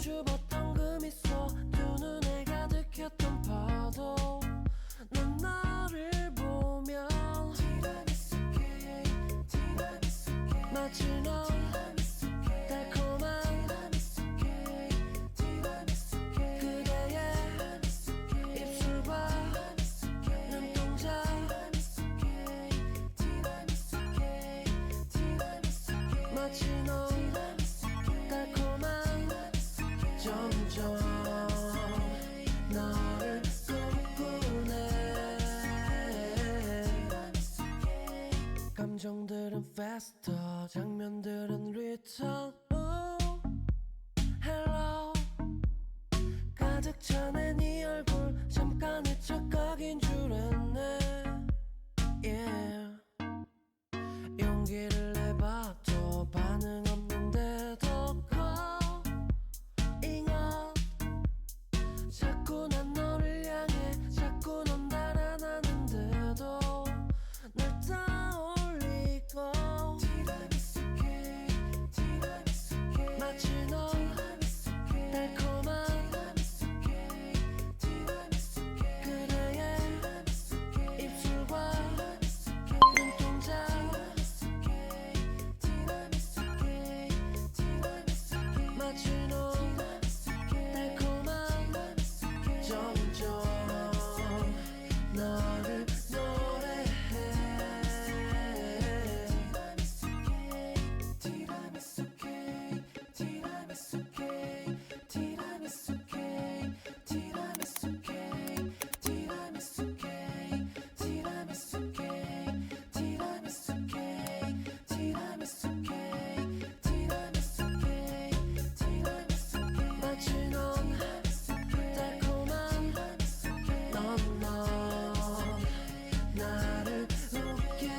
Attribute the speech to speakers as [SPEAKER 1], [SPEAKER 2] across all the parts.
[SPEAKER 1] 수줍었던 그 미소 두 눈에 가득했던 파도 난 너를 보면 마치 넌 달콤한 그대의 입술과 눈동자 마치 넌 달콤한 점점 너를 꿈꾸네 감정들은 faster 장면들은 return hello 가득 차네 네 얼굴 잠깐의 착각인 줄 알았네 yeah. 용기를 내봐도 반응 없는데도 going on 자꾸 난 너를 향해 자꾸 넌 달아나는데도 날 떠올리고 마치 넌 달콤한 그대의 입술과 눈동자 마치 넌 달콤한 점점 너를 노래해 마치 넌 달콤한 넌 나를 웃게 해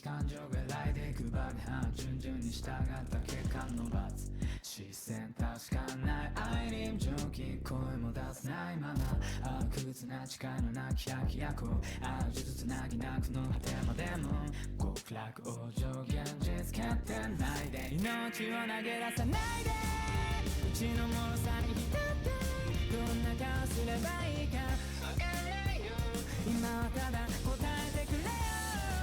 [SPEAKER 2] 感情が来で配り半順々に従った結果の罰視線確かない愛に蒸気声も出せないまま悪屈な誓いのなき百役呪術つなぎなくの果てまでも極楽往生現実決定ないで命を投げ出さないでうちの脆さに浸ってどんな顔すればいいかわからないよ今はただ答えてくれよ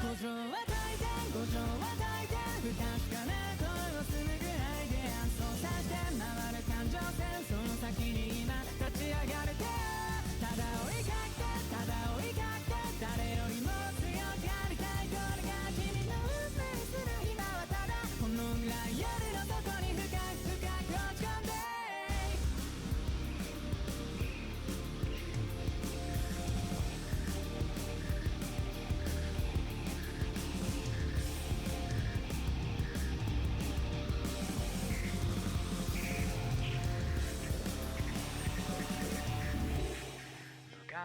[SPEAKER 2] 五条は大変五条は大変不確かな声をするぐらいで演奏させて回る感情線その先に今立ち上がれてただ追いかけてただ追いかけて誰よりも強くありたいこれが君の運命する今はただこのぐらい夜の底に深く深く落ち込んで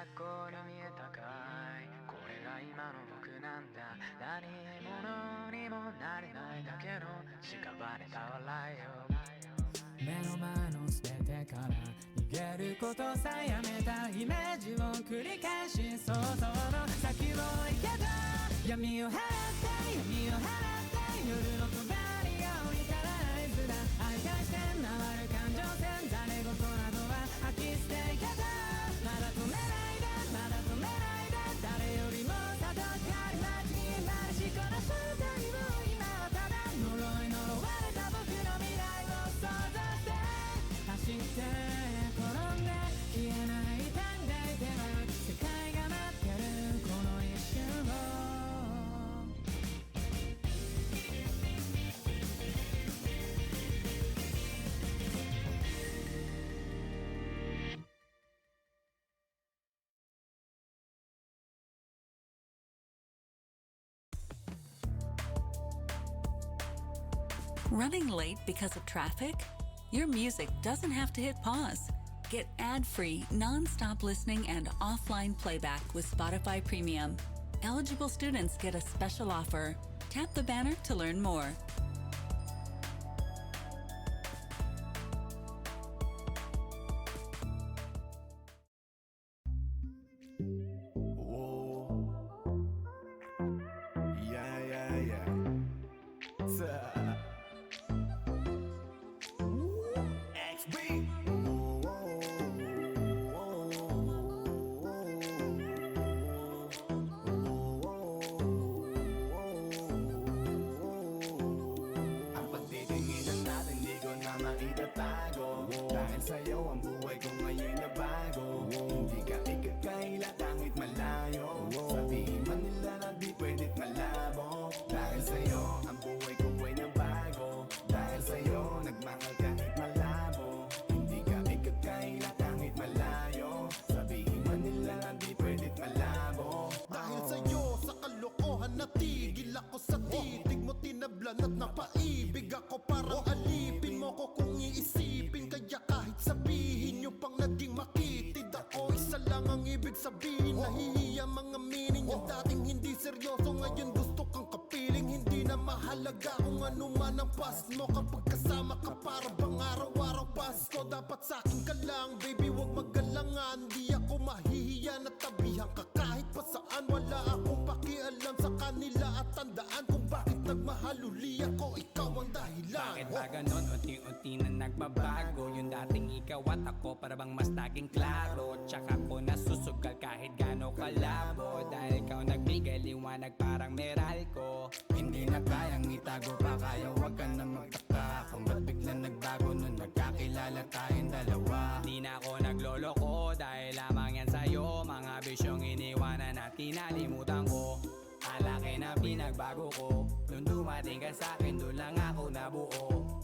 [SPEAKER 2] 学校に見えたかいこれが今の僕なんだ何者にもなれないだけの屍た笑いよ目の前の全てから逃げることさえやめたイメージを繰り返し想像の先を行けた闇を払って闇を払って夜の隣が降りたら合図だ徘徊して回る感情線誰事などは吐き捨ていけたまだ止めないでまだ止めないで誰よりも戦い待ちに回しこの正体を今はただ呪われた僕の未来を想像して走って転んで消えない短大では世界が待ってるこの一瞬を
[SPEAKER 3] Running late because of traffic? Your music doesn't have to hit pause. Get ad-free, non-stop listening and offline playback with Spotify Premium. Eligible students get a special offer. Tap the banner to learn more.
[SPEAKER 4] Dahil sa'yo ang buhay ko ngayon na bago Hindi ka ikakaila kahit malayo Sabihin man nila na di pwed't malabo Dahil sa'yo ang buhay ko ay nabago Dahil sa'yo nagmahal kahit malabo Hindi ka ikakaila kahit malayo Sabihin man nila na di pwed't malabo
[SPEAKER 5] Dahil sa'yo sa kalokohan natigil ako sa titig mo tinablan at napaibig ako parang alipin mo ko kung iisipin Kaya kahit sabihin nyo pang naging makitid ako Isa lang ang ibig sabihin Nahihiya mga meaning Yung dating hindi seryoso ngayon gusto kang kapiling Hindi na mahalaga kung ano man ang past mo Kapag kasama ka para bang araw-araw Pasko Dapat sa'kin ka lang baby wag magalangan Di ako mahihiya na tabihan ka kahit pa saan Wala akong pakialam sa kanila at tandaan Kung bakit nagmahaluli ako ikaw ang dahilan
[SPEAKER 6] Bakit ba ganon? Unti-unti na nagbabago Yung dating ikaw at ako para bang mas naging klaro Tsaka ko nasusugal kahit gano kalabo Dahil ikaw nagbigay liwanag parang Meralco Hindi na kayang itago pa kaya wag ka na magtaka Kung ba't biglang nagbago nun nagkakilala tayong dalawa Di na ako nagloloko dahil lamang yan sa'yo Mga bisyong iniwanan at kinalimutan ko Alaki na pinagbago ko Nung dumating ka sa'kin doon lang ako nabuo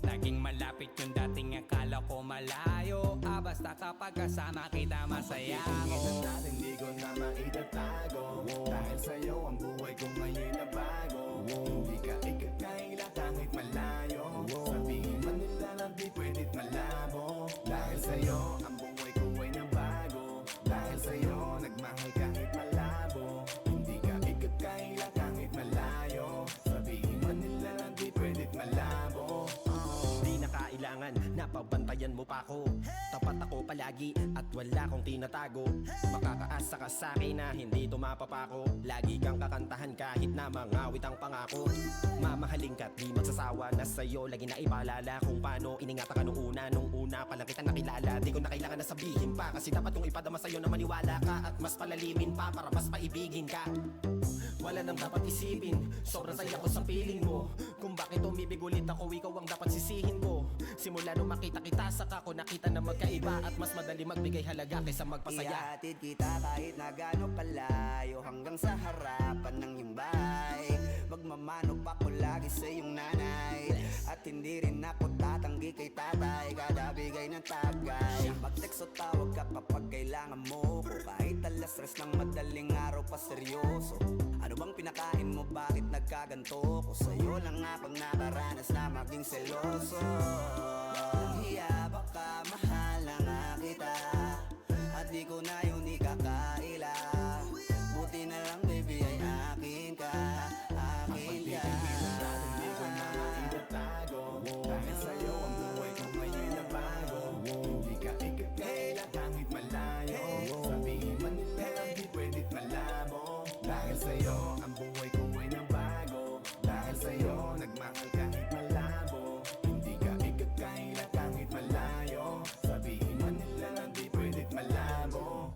[SPEAKER 6] Naging malapit yung dating akala ko malayo Basta kapag kasama kita masaya ako
[SPEAKER 4] Tingin natin di ko na maitatago Dahil sa'yo ang buhay ko ngayon na bago Hindi ka ikakaila kahit malayo Sabihin man nila na di pwed't malabo Dahil sa'yo ang buhay ko ay nabago Dahil sa'yo nagmahal kahit malabo Hindi ka ikakaila kahit malayo Sabihin man nila na di pwed't malabo
[SPEAKER 7] Di na kailangan na pabantayan mo pa ako Tapat ako palagi at wala kong tinatago Makakaasa ka sa'kin na hindi tumapapako Lagi kang kakantahan kahit na mangawit ang pangako Mamahalin ka't di magsasawa na sa'yo Lagi na ipaalala kung paano iningatan ka nung una pa lang kita nakilala Di ko na kailangan na sabihin pa Kasi dapat kong ipadama sa'yo na maniwala ka At mas palalimin pa para mas paibigin ka Wala nang dapat isipin Sobrang saya ko sa feeling mo Kung bakit umibig ulit ako ikaw ang dapat sisihin ko Simula nung makita kita saka ko nakita na magkaiba At mas madali magbigay halaga kaysa magpasaya
[SPEAKER 8] Ihatid kita kahit na gano'ng kalayo Hanggang sa harapan ng iyong bahay Magmamano pa ko lagi sa iyong nanay At hindi rin ako tatanggi kay tatay Kada bigay ng tagay Mag-text o tawag ka kapag kailangan mo ko Kahit alas stress ng madaling araw pa seryoso Ano bang pinakain mo? Bakit nagkaganto ko? Sa'yo lang akong nakaranas na maging seloso Hiya baka mahal na nga kita At di ko na yun ikakain
[SPEAKER 4] sa'yo, ang buhay ko ay nabago. Dahil sa'yo, nagmahal kahit malabo. Hindi ka ikakaila kahit malayo. Sabihin man nila na di pwed't malabo.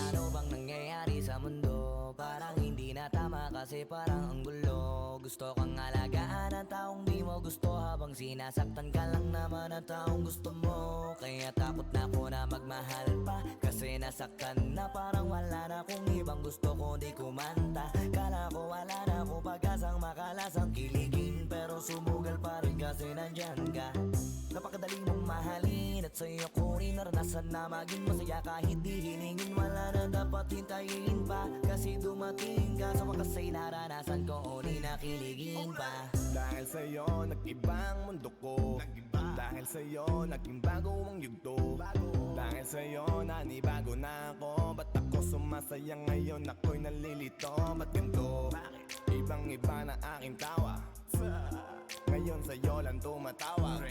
[SPEAKER 9] Ano bang nangyayari sa mundo? Parang hindi na tama kasi parang ang gulo. Gusto kang alagaan ang taong di mo gusto, habang sinasaktan ka lang naman ang taong gusto mo. Kaya takot na ako na magmahal pa, kasi nasaktan na parang wala na akong ibang gusto kundi kumanta. Kala ko wala na ako pag-asang makalasang kiligin, pero sumugal pa rin kasi nandyan ka. Napakadali mong mahalin at sa'yo ko rin naranasan na maging masaya kahit di hilingin. Wala na dapat hintayin pa, kasi dumating ka sa wakas ay naranasan ko o di nakiligin pa.
[SPEAKER 4] Dahil sa'yo, nag-iba ang mundo ko. Dahil sa'yo, naging bago ang yugto. Dahil sa'yo, nanibago na ako. Ba't ako sumasaya ngayon? Ako'y nalilito. Ba't ganito? Ibang iba na aking tawa. Ngayon sa'yo lang tumatawa.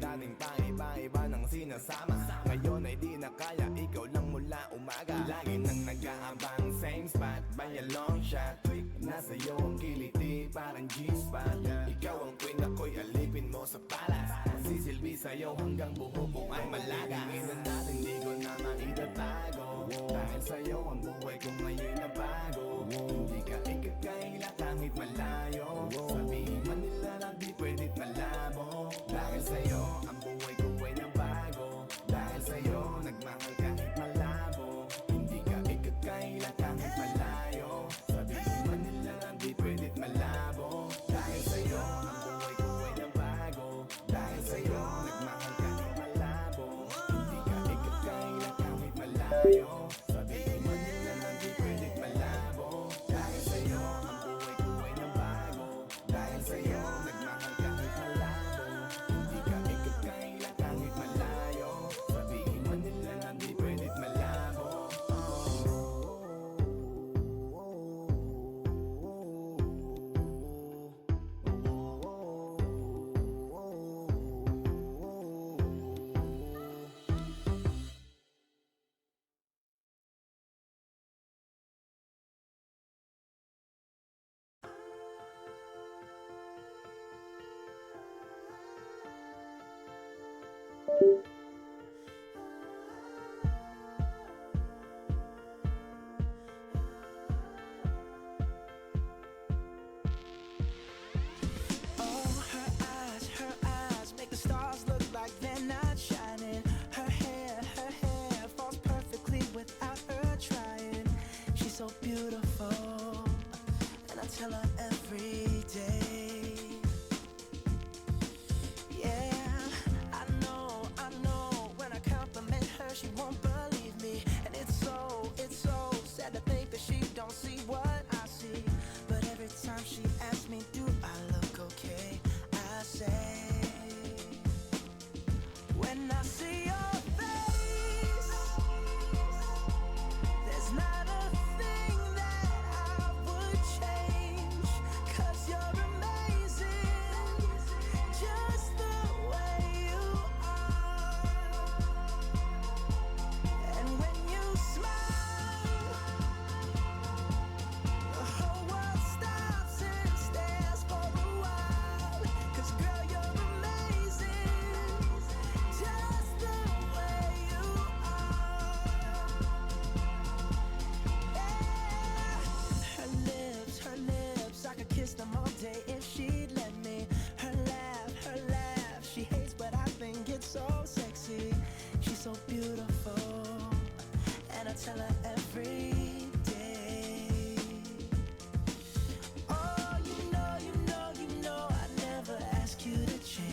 [SPEAKER 4] Dating pa iba-iba ng sinasama. Ngayon ay di na kaya, ikaw lang mula umaga. Lagi nang nag-aabang, same spot by a long shot. Nasa iyo ang kiliti, parang G-spot. Ikaw ang queen, ako'y alipin mo sa palas. Sisilbi sa'yo hanggang buho ko ay malaga. Tingnan natin, di ko na maitatago. Dahil sa'yo ang buhay ko ngayon na bago. Hindi ka ikakaila kahit malayo. Sabihin man nila na di pwed't malabo. Dahil sa'yo ang buhay ko ay nabago. Dahil sa'yo nagmahal kahit malabo. Hindi ka ikakaila kahit malayo. Sabihin man nila na di pwed't malabo. Dahil sa'yo ang buhay ko ay nabago. Dahil sa'yo nagmahal kahit malabo. Hindi ka ikakaila kahit malayo.